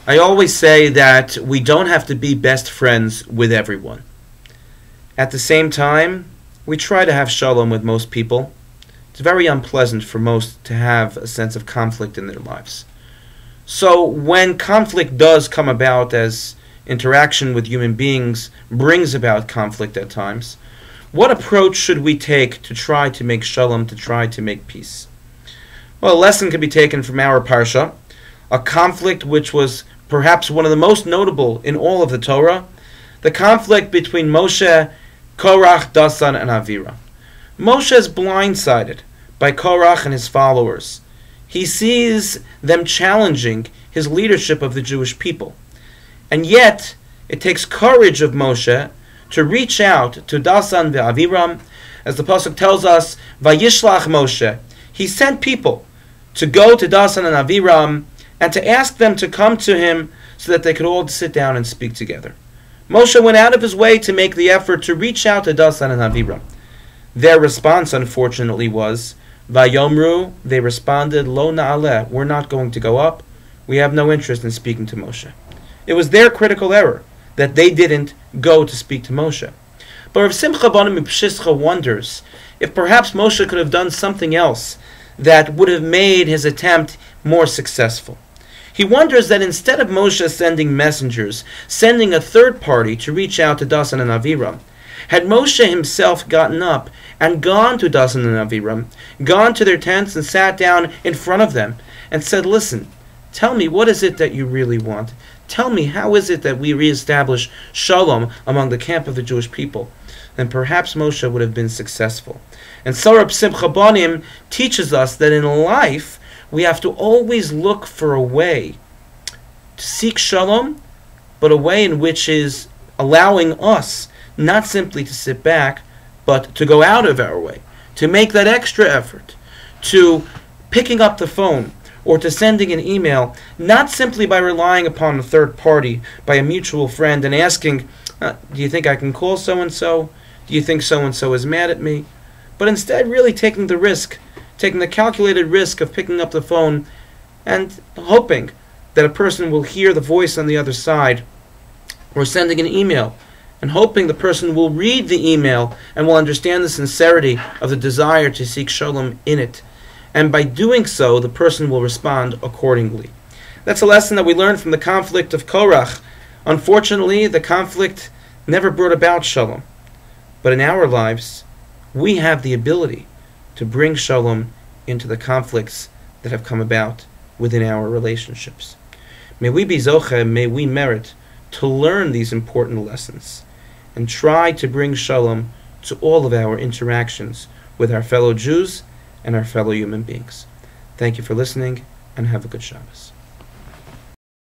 I always say that we don't have to be best friends with everyone. At the same time, we try to have shalom with most people. It's very unpleasant for most to have a sense of conflict in their lives. So when conflict does come about, as interaction with human beings brings about conflict at times, what approach should we take to try to make shalom, to try to make peace? Well, a lesson can be taken from our parsha, a conflict which was perhaps one of the most notable in all of the Torah, the conflict between Moshe, Korach, Dasan, and Avira. Moshe is blindsided by Korach and his followers. He sees them challenging his leadership of the Jewish people. And yet, it takes courage of Moshe to reach out to Dasan ve'Aviram. As the Pasuk tells us, Vayishlach Moshe. He sent people to go to Dasan and Aviram and to ask them to come to him so that they could all sit down and speak together. Moshe went out of his way to make the effort to reach out to Dasan and Aviram. Their response, unfortunately, was, Vayomru, they responded, Lo na'aleh, we're not going to go up. We have no interest in speaking to Moshe. It was their critical error that they didn't go to speak to Moshe. But Rav Simcha Bonim Pshischa wonders if perhaps Moshe could have done something else that would have made his attempt more successful. He wonders that instead of Moshe sending messengers, sending a third party to reach out to Dasan and Aviram, had Moshe himself gotten up and gone to Dasan and Aviram, gone to their tents and sat down in front of them and said, listen, tell me, what is it that you really want? Tell me, how is it that we reestablish shalom among the camp of the Jewish people? Then perhaps Moshe would have been successful. And so Reb Simcha Bonim teaches us that in life, we have to always look for a way to seek shalom, but a way in which is allowing us not simply to sit back, but to go out of our way, to make that extra effort, to picking up the phone, or to sending an email, not simply by relying upon a third party, by a mutual friend, and asking, do you think I can call so-and-so? Do you think so-and-so is mad at me? But instead really taking the risk, taking the calculated risk of picking up the phone and hoping that a person will hear the voice on the other side, or sending an email and hoping the person will read the email and will understand the sincerity of the desire to seek shalom in it. And by doing so, the person will respond accordingly. That's a lesson that we learned from the conflict of Korach. Unfortunately, the conflict never brought about shalom. But in our lives, we have the ability to bring shalom into the conflicts that have come about within our relationships. May we be zoche, may we merit to learn these important lessons and try to bring shalom to all of our interactions with our fellow Jews and our fellow human beings. Thank you for listening, and have a good Shabbos.